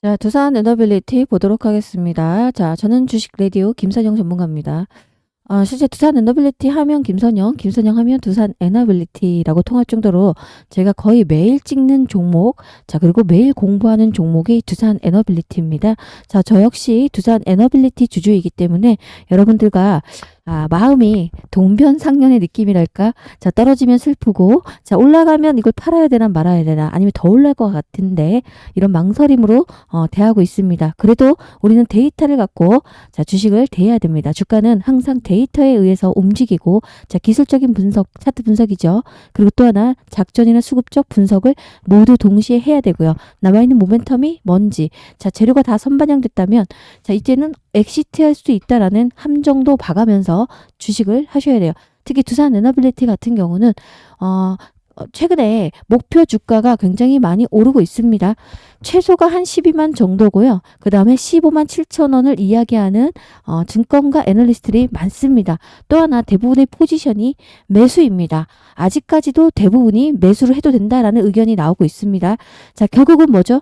자, 두산 에너빌리티 보도록 하겠습니다. 자, 저는 주식 라디오 김선영 전문가입니다. 실제 두산 에너빌리티 하면 김선영, 김선영 하면 두산 에너빌리티라고 통할 정도로 제가 거의 매일 찍는 종목, 자, 그리고 매일 공부하는 종목이 두산 에너빌리티입니다. 자, 저 역시 두산 에너빌리티 주주이기 때문에 여러분들과 마음이 동변상련의 느낌이랄까? 자, 떨어지면 슬프고, 자, 올라가면 이걸 팔아야 되나 말아야 되나, 아니면 더 올라갈 것 같은데, 이런 망설임으로, 대하고 있습니다. 그래도 우리는 데이터를 갖고, 자, 주식을 대해야 됩니다. 주가는 항상 데이터에 의해서 움직이고, 자, 기술적인 분석, 차트 분석이죠. 그리고 또 하나, 작전이나 수급적 분석을 모두 동시에 해야 되고요. 남아있는 모멘텀이 뭔지, 자, 재료가 다 선반영됐다면, 자, 이제는 엑시트할 수 있다라는 함정도 봐가면서 주식을 하셔야 돼요. 특히 두산 에너빌리티 같은 경우는 최근에 목표 주가가 굉장히 많이 오르고 있습니다. 최소가 한 12만 정도고요. 그 다음에 15만 7천 원을 이야기하는 증권가 애널리스트들이 많습니다. 또 하나 대부분의 포지션이 매수입니다. 아직까지도 대부분이 매수를 해도 된다라는 의견이 나오고 있습니다. 자, 결국은 뭐죠?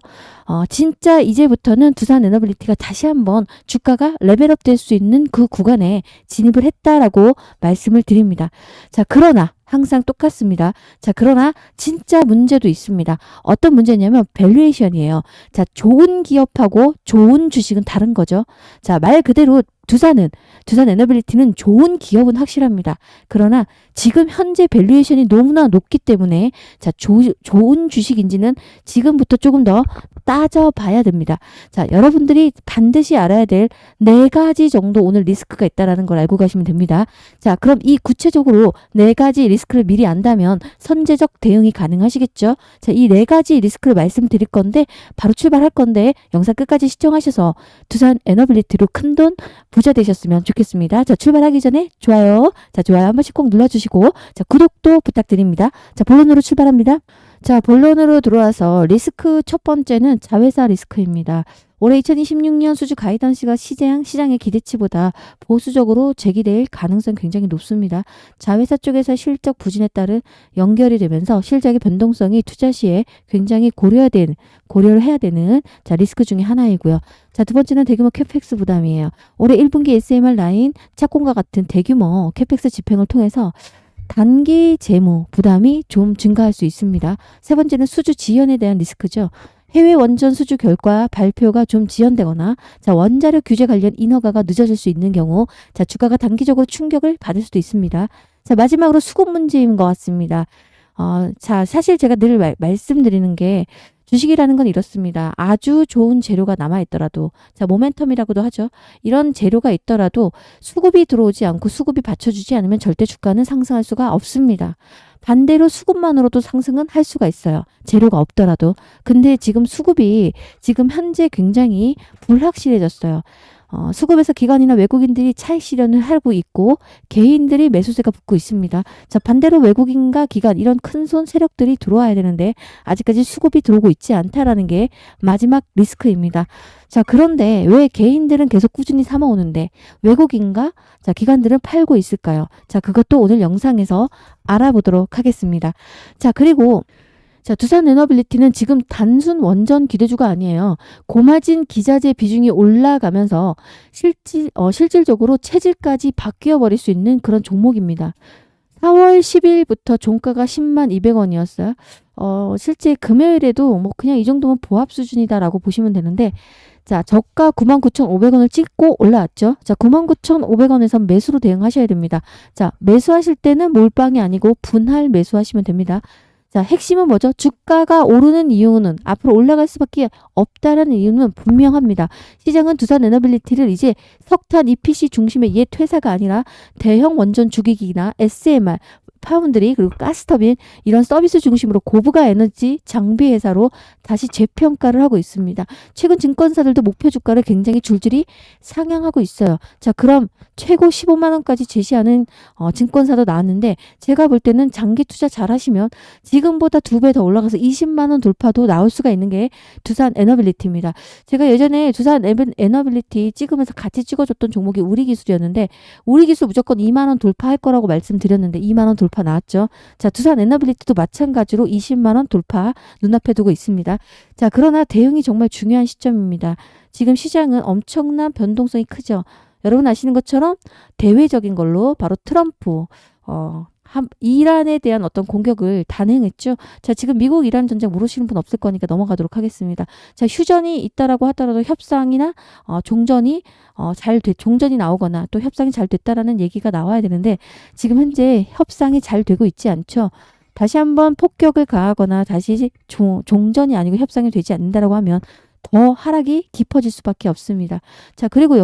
진짜 이제부터는 두산 에너빌리티가 다시 한번 주가가 레벨업 될 수 있는 그 구간에 진입을 했다라고 말씀을 드립니다. 자, 그러나 항상 똑같습니다. 자, 그러나 진짜 문제도 있습니다. 어떤 문제냐면 밸류에이션이에요. 자, 좋은 기업하고 좋은 주식은 다른 거죠. 자, 말 그대로 두산 에너빌리티는 좋은 기업은 확실합니다. 그러나 지금 현재 밸류에이션이 너무나 높기 때문에 자, 좋은 주식인지는 지금부터 조금 더 따져봐야 됩니다. 자, 여러분들이 반드시 알아야 될 4가지 정도 오늘 리스크가 있다는 걸 알고 가시면 됩니다. 자, 그럼 이 구체적으로 4가지 리스크를 미리 안다면 선제적 대응이 가능하시겠죠? 자, 이 4가지 리스크를 말씀드릴 건데 바로 출발할 건데 영상 끝까지 시청하셔서 두산 에너빌리티로 큰돈 부자 되셨으면 좋겠습니다. 자, 출발하기 전에 좋아요. 자, 좋아요 한 번씩 꼭 눌러주시고, 자, 구독도 부탁드립니다. 자, 본론으로 출발합니다. 자, 본론으로 들어와서 리스크 첫 번째는 자회사 리스크입니다. 올해 2026년 수주 가이던스가 시장의 기대치보다 보수적으로 제기될 가능성이 굉장히 높습니다. 자회사 쪽에서 실적 부진에 따른 연결이 되면서 실적의 변동성이 투자 시에 굉장히 고려를 해야 되는 자, 리스크 중에 하나이고요. 자, 두 번째는 대규모 캐펙스 부담이에요. 올해 1분기 SMR 라인 착공과 같은 대규모 캐펙스 집행을 통해서 단기 재무 부담이 좀 증가할 수 있습니다. 세 번째는 수주 지연에 대한 리스크죠. 해외 원전 수주 결과 발표가 좀 지연되거나 자, 원자력 규제 관련 인허가가 늦어질 수 있는 경우 자, 주가가 단기적으로 충격을 받을 수도 있습니다. 자, 마지막으로 수급 문제인 것 같습니다. 자, 사실 제가 늘 말씀드리는 게 주식이라는 건 이렇습니다. 아주 좋은 재료가 남아있더라도, 자, 모멘텀이라고도 하죠. 이런 재료가 있더라도 수급이 들어오지 않고 수급이 받쳐주지 않으면 절대 주가는 상승할 수가 없습니다. 반대로 수급만으로도 상승은 할 수가 있어요. 재료가 없더라도. 근데 지금 수급이 지금 현재 굉장히 불확실해졌어요. 수급에서 기관이나 외국인들이 차익 실현을 하고 있고 개인들이 매수세가 붙고 있습니다. 자, 반대로 외국인과 기관 이런 큰손 세력들이 들어와야 되는데 아직까지 수급이 들어오고 있지 않다라는 게 마지막 리스크입니다. 자, 그런데 왜 개인들은 계속 꾸준히 삼아오는데 외국인과 자, 기관들은 팔고 있을까요? 자, 그것도 오늘 영상에서 알아보도록 하겠습니다. 자, 그리고 자, 두산 에너빌리티는 지금 단순 원전 기대주가 아니에요. 고마진 기자재 비중이 올라가면서 실질적으로 체질까지 바뀌어버릴 수 있는 그런 종목입니다. 4월 10일부터 종가가 10만 200원이었어요. 실제 금요일에도 뭐 그냥 이 정도면 보합 수준이다라고 보시면 되는데 자, 저가 99,500원을 찍고 올라왔죠. 자, 99,500원에서 매수로 대응하셔야 됩니다. 자, 매수하실 때는 몰빵이 아니고 분할 매수하시면 됩니다. 자, 핵심은 뭐죠? 주가가 오르는 이유는 앞으로 올라갈 수밖에 없다라는 이유는 분명합니다. 시장은 두산 에너빌리티를 이제 석탄 EPC 중심의 옛 회사가 아니라 대형 원전 주기기나 SMR, 파운드리 그리고 가스터빈 이런 서비스 중심으로 고부가 에너지 장비 회사로 다시 재평가를 하고 있습니다. 최근 증권사들도 목표 주가를 굉장히 줄줄이 상향하고 있어요. 자, 그럼 최고 15만 원까지 제시하는 증권사도 나왔는데 제가 볼 때는 장기 투자 잘 하시면 지금보다 2배 더 올라가서 20만 원 돌파도 나올 수가 있는 게 두산 에너빌리티입니다. 제가 예전에 두산 에너빌리티 찍으면서 같이 찍어줬던 종목이 우리기술이었는데 우리기술 무조건 2만 원 돌파할 거라고 말씀드렸는데 2만 원 돌파했습니다. 돌파 나왔죠. 자, 두산 에너빌리티도 마찬가지로 20만 원 돌파 눈앞에 두고 있습니다. 자, 그러나 대응이 정말 중요한 시점입니다. 지금 시장은 엄청난 변동성이 크죠. 여러분 아시는 것처럼 대외적인 걸로 바로 트럼프 이란에 대한 어떤 공격을 단행했죠. 자, 지금 미국 이란 전쟁 모르시는 분 없을 거니까 넘어가도록 하겠습니다. 자, 휴전이 있다라고 하더라도 협상이나 종전이 나오거나 또 협상이 잘 됐다라는 얘기가 나와야 되는데 지금 현재 협상이 잘 되고 있지 않죠. 다시 한번 폭격을 가하거나 다시 종전이 아니고 협상이 되지 않는다라고 하면 더 하락이 깊어질 수밖에 없습니다. 자, 그리고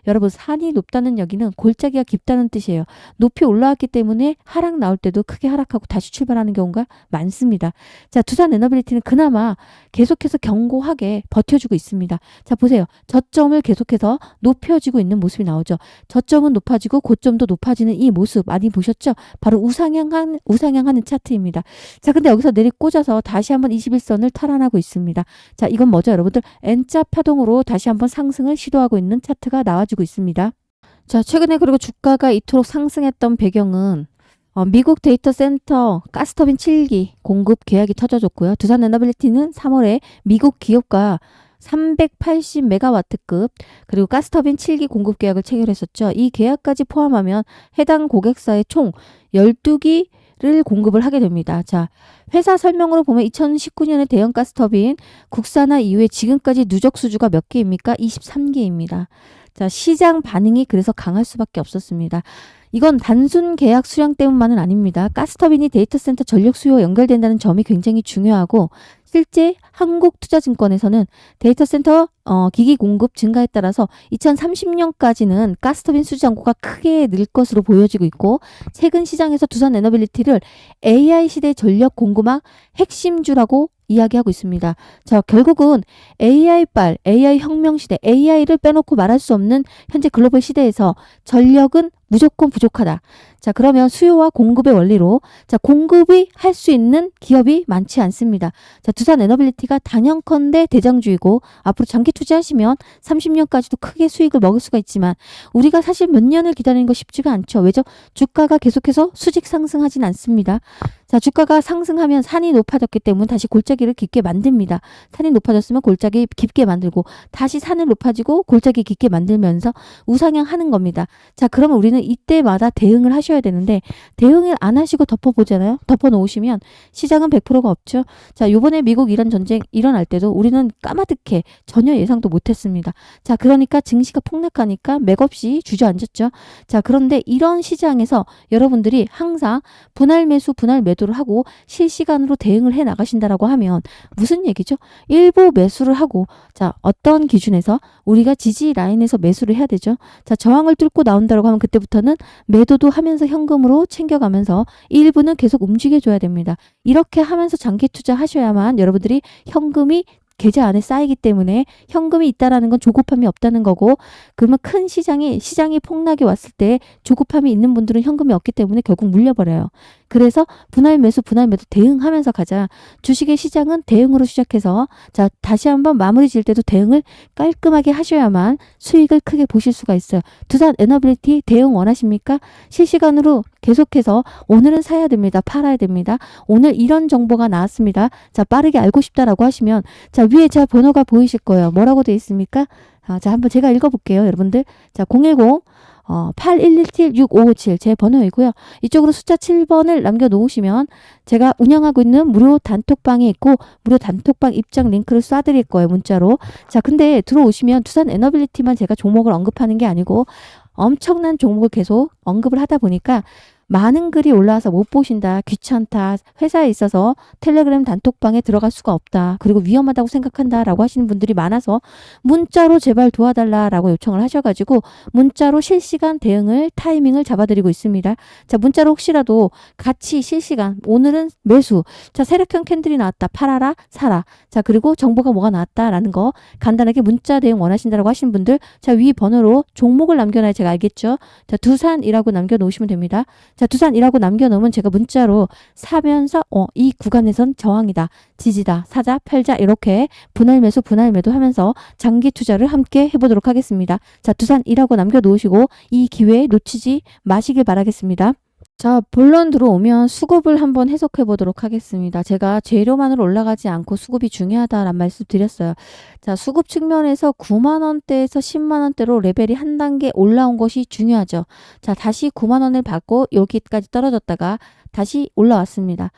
여러분 산이 높다는 여기는 골짜기가 깊다는 뜻이에요. 높이 올라왔기 때문에 하락 나올 때도 크게 하락하고 다시 출발하는 경우가 많습니다. 자, 두산 에너빌리티는 그나마 계속해서 견고하게 버텨주고 있습니다. 자, 보세요. 저점을 계속해서 높여지고 있는 모습이 나오죠. 저점은 높아지고 고점도 높아지는 이 모습 많이 보셨죠? 바로 우상향하는 차트입니다. 자, 근데 여기서 내리꽂아서 다시 한번 21선을 탈환하고 있습니다. 자, 이건 뭐죠, 여러분들? N자 파동으로 다시 한번 상승을 시도하고 있는 차트가 나와주고 있습니다. 자, 최근에 그리고 주가가 이토록 상승했던 배경은 미국 데이터 센터 가스터빈 7기 공급 계약이 터져졌고요. 두산 에너빌리티는 3월에 미국 기업과 380메가와트급 그리고 가스터빈 7기 공급 계약을 체결했었죠. 이 계약까지 포함하면 해당 고객사의 총 12기를 공급을 하게 됩니다. 자, 회사 설명으로 보면 2019년에 대형 가스터빈 국산화 이후에 지금까지 누적 수주가 몇 개입니까? 23개입니다. 자, 시장 반응이 그래서 강할 수밖에 없었습니다. 이건 단순 계약 수량 때문만은 아닙니다. 가스터빈이 데이터 센터 전력 수요와 연결된다는 점이 굉장히 중요하고 실제 한국투자증권에서는 데이터 센터 기기 공급 증가에 따라서 2030년까지는 가스터빈 수주 잔고가 크게 늘 것으로 보여지고 있고 최근 시장에서 두산 에너빌리티를 AI 시대 전력 공급망 핵심주라고 이야기하고 있습니다. 자, 결국은 AI 혁명 시대, AI를 빼놓고 말할 수 없는 현재 글로벌 시대에서 전력은 무조건 부족하다. 자, 그러면 수요와 공급의 원리로 자, 공급이 할 수 있는 기업이 많지 않습니다. 자, 두산 에너빌리티가 단연컨대 대장주이고 앞으로 장기 투자하시면 30년까지도 크게 수익을 먹을 수가 있지만 우리가 사실 몇 년을 기다리는 거 쉽지가 않죠. 왜죠? 주가가 계속해서 수직 상승하진 않습니다. 자, 주가가 상승하면 산이 높아졌기 때문에 다시 골짜기를 깊게 만듭니다. 산이 높아졌으면 골짜기 깊게 만들고 다시 산을 높아지고 골짜기 깊게 만들면서 우상향하는 겁니다. 자, 그러면 우리는 이때마다 대응을 하셔야 되는데 대응을 안 하시고 덮어보잖아요. 덮어놓으시면 시장은 100%가 없죠. 자, 요번에 미국 이란 전쟁 일어날 때도 우리는 까마득해 전혀 예상도 못했습니다. 자, 그러니까 증시가 폭락하니까 맥없이 주저앉았죠. 자, 그런데 이런 시장에서 여러분들이 항상 분할 매수, 분할 매도를 하고 실시간으로 대응을 해 나가신다라고 하면 무슨 얘기죠? 일부 매수를 하고 자, 어떤 기준에서 우리가 지지 라인에서 매수를 해야 되죠. 자, 저항을 뚫고 나온다라고 하면 그때부터는 매도도 하면서 현금으로 챙겨가면서 일부는 계속 움직여줘야 됩니다. 이렇게 하면서 장기 투자하셔야만 여러분들이 현금이 계좌 안에 쌓이기 때문에 현금이 있다라는 건 조급함이 없다는 거고 그러면 큰 시장이 폭락이 왔을 때 조급함이 있는 분들은 현금이 없기 때문에 결국 물려버려요. 그래서 분할 매수, 분할 매도 대응하면서 가자. 주식의 시장은 대응으로 시작해서 자, 다시 한번 마무리 질 때도 대응을 깔끔하게 하셔야만 수익을 크게 보실 수가 있어요. 두산 에너빌리티 대응 원하십니까? 실시간으로 계속해서 오늘은 사야 됩니다. 팔아야 됩니다. 오늘 이런 정보가 나왔습니다. 자, 빠르게 알고 싶다라고 하시면 자, 위에 자 번호가 보이실 거예요. 뭐라고 되어 있습니까? 자, 한번 제가 읽어볼게요. 여러분들. 자, 010 8117-6557 제 번호이고요. 이쪽으로 숫자 7번을 남겨놓으시면 제가 운영하고 있는 무료 단톡방이 있고 무료 단톡방 입장 링크를 쏴드릴 거예요. 문자로. 자, 근데 들어오시면 두산 에너빌리티만 제가 종목을 언급하는 게 아니고 엄청난 종목을 계속 언급을 하다 보니까 많은 글이 올라와서 못 보신다, 귀찮다, 회사에 있어서 텔레그램 단톡방에 들어갈 수가 없다, 그리고 위험하다고 생각한다라고 하시는 분들이 많아서 문자로 제발 도와달라라고 요청을 하셔가지고 문자로 실시간 대응을 타이밍을 잡아드리고 있습니다. 자, 문자로 혹시라도 같이 실시간 오늘은 매수, 자, 세력형 캔들이 나왔다, 팔아라, 사라, 자, 그리고 정보가 뭐가 나왔다라는 거 간단하게 문자 대응 원하신다라고 하시는 분들 자, 위 번호로 종목을 남겨놔야 제가 알겠죠. 자, 두산이라고 남겨놓으시면 됩니다. 자, 두산이라고 남겨놓으면 제가 문자로 사면서 이 구간에선 저항이다, 지지다, 사자, 팔자 이렇게 분할 매수, 분할 매도 하면서 장기 투자를 함께 해보도록 하겠습니다. 자, 두산이라고 남겨놓으시고 이 기회 놓치지 마시길 바라겠습니다. 자, 본론 들어오면 수급을 한번 해석해 보도록 하겠습니다. 제가 재료만으로 올라가지 않고 수급이 중요하다라는 말씀 드렸어요. 자, 수급 측면에서 9만 원대에서 10만 원대로 레벨이 한 단계 올라온 것이 중요하죠. 자, 다시 9만 원을 받고 여기까지 떨어졌다가 다시 올라왔습니다.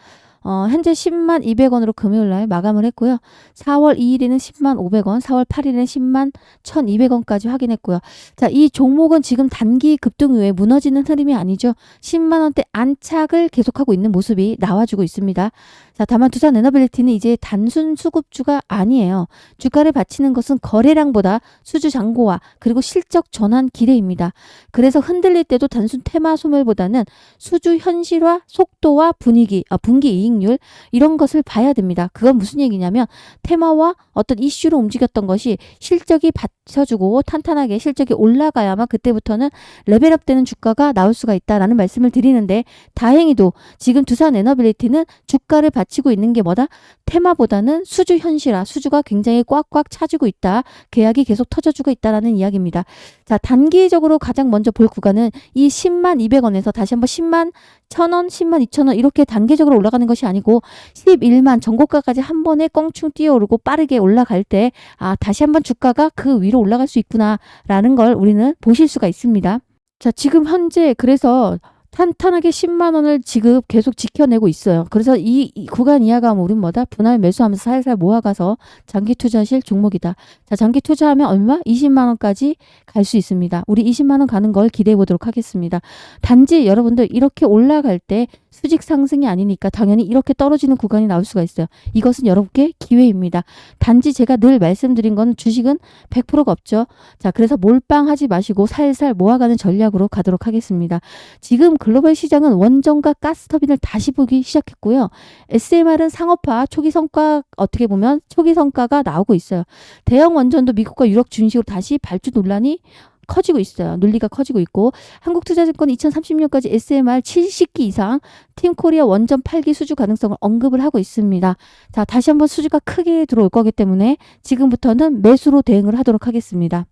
현재 10만 200원으로 금요일날 마감을 했고요. 4월 2일에는 10만 500원, 4월 8일에는 10만 1200원까지 확인했고요. 자, 이 종목은 지금 단기 급등 후에 무너지는 흐름이 아니죠. 10만 원대 안착을 계속하고 있는 모습이 나와주고 있습니다. 자, 다만 두산 에너빌리티는 이제 단순 수급주가 아니에요. 주가를 받치는 것은 거래량보다 수주 잔고와 그리고 실적 전환 기대입니다. 그래서 흔들릴 때도 단순 테마 소멸보다는 수주 현실화 속도와 분위기, 분기 이익률 이런 것을 봐야 됩니다. 그건 무슨 얘기냐면 테마와 어떤 이슈로 움직였던 것이 실적이 받쳐주고 탄탄하게 실적이 올라가야만 그때부터는 레벨업 되는 주가가 나올 수가 있다라는 말씀을 드리는데, 다행히도 지금 두산 에너빌리티는 주가를 받치고 있는 게 뭐다? 테마보다는 수주 현실화, 수주가 굉장히 꽉꽉 차지고 있다. 계약이 계속 터져주고 있다라는 이야기입니다. 자, 단기적으로 가장 먼저 볼 구간은 이 10만 200원에서 다시 한번 10만 1000원, 10만 2000원 이렇게 단계적으로 올라가는 것이 아니고 11만 전고가까지 한 번에 껑충 뛰어오르고 빠르게 올라갈 때 다시 한번 주가가 그 위로 올라갈 수 있구나라는 걸 우리는 보실 수가 있습니다. 자, 지금 현재 그래서 탄탄하게 10만 원을 지금 계속 지켜내고 있어요. 그래서 이 구간 이하가 하면 우린 뭐다? 분할 매수하면서 살살 모아가서 장기 투자하실 종목이다. 자, 장기 투자하면 얼마? 20만 원까지 갈 수 있습니다. 우리 20만 원 가는 걸 기대해 보도록 하겠습니다. 단지 여러분들 이렇게 올라갈 때 수직 상승이 아니니까 당연히 이렇게 떨어지는 구간이 나올 수가 있어요. 이것은 여러분께 기회입니다. 단지 제가 늘 말씀드린 건 주식은 100%가 없죠. 자, 그래서 몰빵하지 마시고 살살 모아가는 전략으로 가도록 하겠습니다. 지금 글로벌 시장은 원전과 가스터빈을 다시 보기 시작했고요. SMR은 상업화 초기 성과, 어떻게 보면 초기 성과가 나오고 있어요. 대형 원전도 미국과 유럽 중심으로 다시 발주 논란이 커지고 있어요. 논리가 커지고 있고, 한국투자증권 2030년까지 SMR 70기 이상 팀코리아 원전 8기 수주 가능성을 언급을 하고 있습니다. 자, 다시 한번 수주가 크게 들어올 거기 때문에 지금부터는 매수로 대응을 하도록 하겠습니다.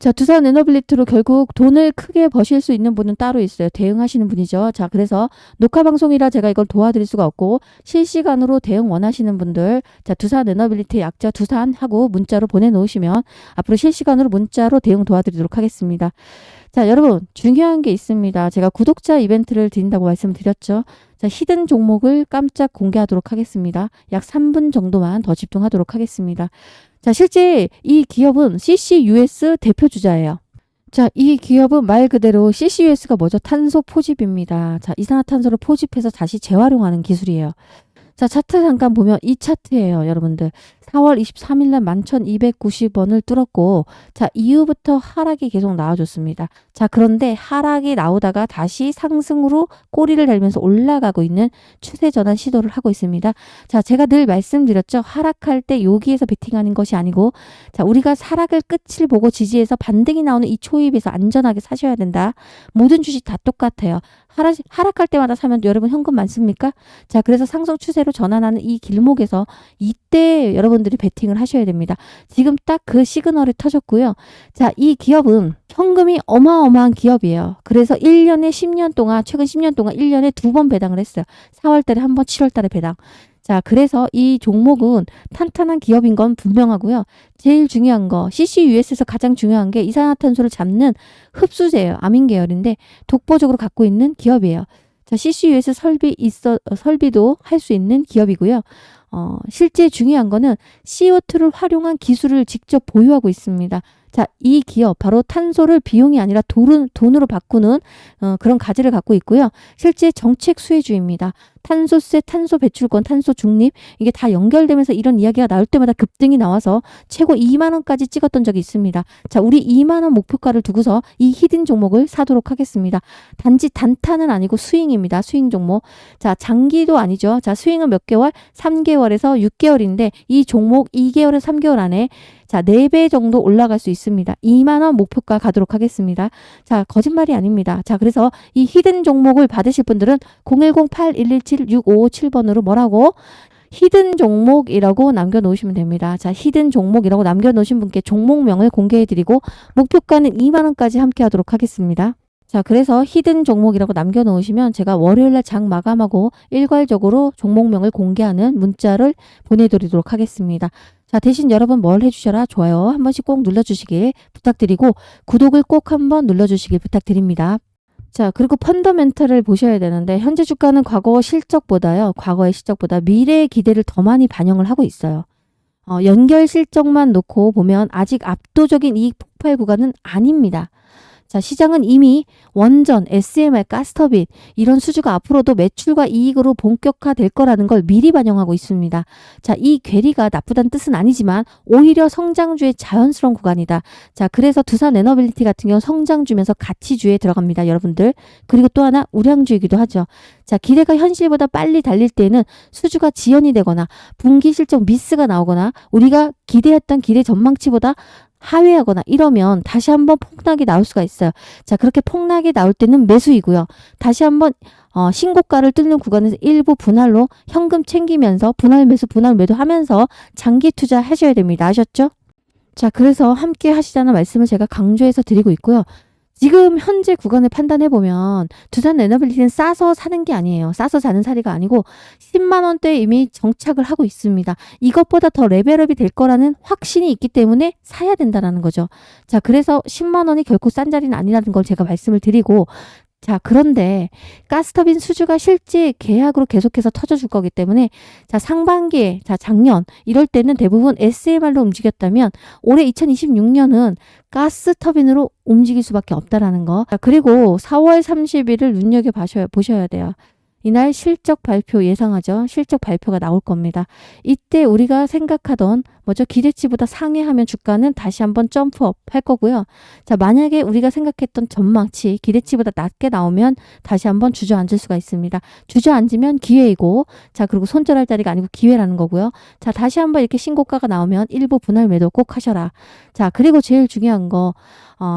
자, 두산 에너빌리티로 결국 돈을 크게 버실 수 있는 분은 따로 있어요. 대응하시는 분이죠. 자, 그래서 녹화 방송이라 제가 이걸 도와드릴 수가 없고, 실시간으로 대응 원하시는 분들, 자, 두산 에너빌리티 약자 두산하고 문자로 보내놓으시면 앞으로 실시간으로 문자로 대응 도와드리도록 하겠습니다. 자, 여러분 중요한 게 있습니다. 제가 구독자 이벤트를 드린다고 말씀드렸죠. 자, 히든 종목을 깜짝 공개하도록 하겠습니다. 약 3분 정도만 더 집중하도록 하겠습니다. 자, 실제 이 기업은 CCUS 대표 주자예요. 자, 이 기업은 말 그대로 CCUS가 뭐죠? 탄소 포집입니다. 자, 이산화탄소를 포집해서 다시 재활용하는 기술이에요. 자, 차트 잠깐 보면 이 차트예요, 여러분들. 4월 23일 날 11,290원을 뚫었고, 자, 이후부터 하락이 계속 나와줬습니다. 자, 그런데 하락이 나오다가 다시 상승으로 꼬리를 달면서 올라가고 있는 추세 전환 시도를 하고 있습니다. 자, 제가 늘 말씀드렸죠. 하락할 때 여기에서 베팅하는 것이 아니고, 자, 우리가 하락을 끝을 보고 지지해서 반등이 나오는 이 초입에서 안전하게 사셔야 된다. 모든 주식 다 똑같아요. 하락할 때마다 사면 여러분 현금 많습니까? 자, 그래서 상승 추세로 전환하는 이 길목에서 이때 여러분들이 베팅을 하셔야 됩니다. 지금 딱 그 시그널이 터졌고요. 자, 이 기업은 현금이 어마어마한 기업이에요. 그래서 1년에 10년 동안, 최근 10년 동안 1년에 2번 배당을 했어요. 4월 달에 한 번, 7월 달에 배당. 자, 그래서 이 종목은 탄탄한 기업인 건 분명하고요. 제일 중요한 거, CCUS에서 가장 중요한 게 이산화탄소를 잡는 흡수제예요. 아민 계열인데 독보적으로 갖고 있는 기업이에요. 자, CCUS 설비도 할 수 있는 기업이고요. 실제 중요한 거는 CO2를 활용한 기술을 직접 보유하고 있습니다. 자, 이 기업 바로 탄소를 비용이 아니라 돈으로 바꾸는 그런 가지를 갖고 있고요. 실제 정책 수혜주입니다. 탄소세, 탄소 배출권, 탄소 중립 이게 다 연결되면서 이런 이야기가 나올 때마다 급등이 나와서 최고 2만 원까지 찍었던 적이 있습니다. 자, 우리 2만 원 목표가를 두고서 이 히든 종목을 사도록 하겠습니다. 단지 단타는 아니고 스윙입니다. 스윙 종목. 자, 장기도 아니죠. 자, 스윙은 몇 개월? 3개월에서 6개월인데 이 종목 2개월에서 3개월 안에 자, 4배 정도 올라갈 수 있습니다. 2만 원 목표가 가도록 하겠습니다. 자, 거짓말이 아닙니다. 자, 그래서 이 히든 종목을 받으실 분들은 010-8117-6557번으로 뭐라고? 히든 종목이라고 남겨놓으시면 됩니다. 자, 히든 종목이라고 남겨놓으신 분께 종목명을 공개해드리고 목표가는 2만 원까지 함께 하도록 하겠습니다. 자, 그래서 히든 종목이라고 남겨놓으시면 제가 월요일날 장 마감하고 일괄적으로 종목명을 공개하는 문자를 보내드리도록 하겠습니다. 자, 대신 여러분 뭘 해주셔라? 좋아요 한 번씩 꼭 눌러주시길 부탁드리고 구독을 꼭 한번 눌러주시길 부탁드립니다. 자, 그리고 펀더멘탈을 보셔야 되는데 현재 주가는 과거의 실적보다 미래의 기대를 더 많이 반영을 하고 있어요. 연결 실적만 놓고 보면 아직 압도적인 이익 폭발 구간은 아닙니다. 자, 시장은 이미 원전, SMR, 가스터빈 이런 수주가 앞으로도 매출과 이익으로 본격화될 거라는 걸 미리 반영하고 있습니다. 자, 이 괴리가 나쁘다는 뜻은 아니지만 오히려 성장주의 자연스러운 구간이다. 자, 그래서 두산 에너빌리티 같은 경우 성장주면서 가치주에 들어갑니다, 여러분들. 그리고 또 하나 우량주이기도 하죠. 자, 기대가 현실보다 빨리 달릴 때는 수주가 지연이 되거나 분기 실적 미스가 나오거나 우리가 기대했던 기대 전망치보다 하회하거나 이러면 다시 한번 폭락이 나올 수가 있어요. 자, 그렇게 폭락이 나올 때는 매수이고요. 다시 한번 신고가를 뚫는 구간에서 일부 분할로 현금 챙기면서 분할 매수, 분할 매도 하면서 장기 투자 하셔야 됩니다. 아셨죠? 자, 그래서 함께 하시자는 말씀을 제가 강조해서 드리고 있고요. 지금 현재 구간을 판단해보면 두산 에너빌리티는 싸서 사는 게 아니에요. 싸서 사는 사리가 아니고 10만 원대에 이미 정착을 하고 있습니다. 이것보다 더 레벨업이 될 거라는 확신이 있기 때문에 사야 된다는 거죠. 자, 그래서 10만 원이 결코 싼 자리는 아니라는 걸 제가 말씀을 드리고, 자, 그런데 가스터빈 수주가 실제 계약으로 계속해서 터져줄 거기 때문에 자, 상반기에 작년 이럴 때는 대부분 SMR로 움직였다면 올해 2026년은 가스터빈으로 움직일 수밖에 없다라는 거. 자, 그리고 4월 30일을 보셔야 돼요. 이날 실적 발표 예상하죠. 실적 발표가 나올 겁니다. 이때 우리가 생각하던 기대치보다 상회하면 주가는 다시 한번 점프업 할 거고요. 자, 만약에 우리가 생각했던 전망치 기대치보다 낮게 나오면 다시 한번 주저앉을 수가 있습니다. 주저앉으면 기회이고, 자, 그리고 손절할 자리가 아니고 기회라는 거고요. 자, 다시 한번 이렇게 신고가가 나오면 일부 분할 매도 꼭 하셔라. 자, 그리고 제일 중요한 거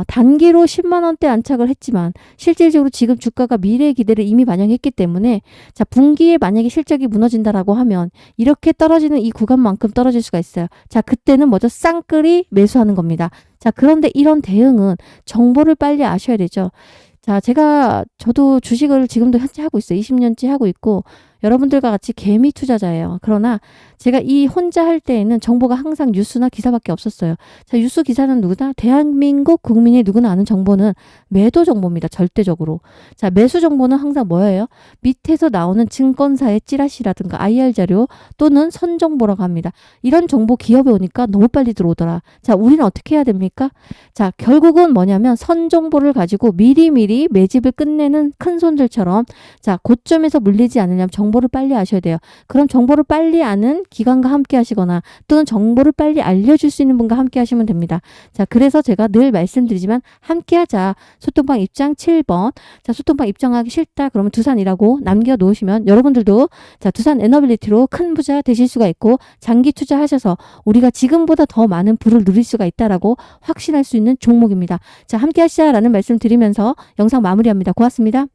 단기로 10만 원대 안착을 했지만 실질적으로 지금 주가가 미래의 기대를 이미 반영했기 때문에 자, 분기에 만약에 실적이 무너진다라고 하면 이렇게 떨어지는 이 구간만큼 떨어질 수가 있어요. 자, 그때는 쌍끌이 매수하는 겁니다. 자, 그런데 이런 대응은 정보를 빨리 아셔야 되죠. 자, 저도 주식을 지금도 현재 하고 있어요. 20년째 하고 있고 여러분들과 같이 개미 투자자예요. 그러나 제가 이 혼자 할 때에는 정보가 항상 뉴스나 기사밖에 없었어요. 자, 뉴스 기사는 누구나 대한민국 국민이 누구나 아는 정보는 매도 정보입니다. 절대적으로. 자, 매수 정보는 항상 뭐예요? 밑에서 나오는 증권사의 찌라시라든가 IR 자료 또는 선정보라고 합니다. 이런 정보 기업에 오니까 너무 빨리 들어오더라. 자, 우리는 어떻게 해야 됩니까? 자, 결국은 뭐냐면 선정보를 가지고 미리미리 매집을 끝내는 큰 손들처럼 자, 고점에서 물리지 않으려면 정보를 빨리 아셔야 돼요. 그럼 정보를 빨리 아는 기관과 함께 하시거나 또는 정보를 빨리 알려줄 수 있는 분과 함께 하시면 됩니다. 자, 그래서 제가 늘 말씀드리지만 함께 하자. 소통방 입장 7번. 자, 소통방 입장하기 싫다. 그러면 두산이라고 남겨놓으시면 여러분들도 자, 두산 에너빌리티로 큰 부자 되실 수가 있고 장기 투자하셔서 우리가 지금보다 더 많은 부를 누릴 수가 있다라고 확신할 수 있는 종목입니다. 자, 함께 하시자라는 말씀 드리면서 영상 마무리합니다. 고맙습니다.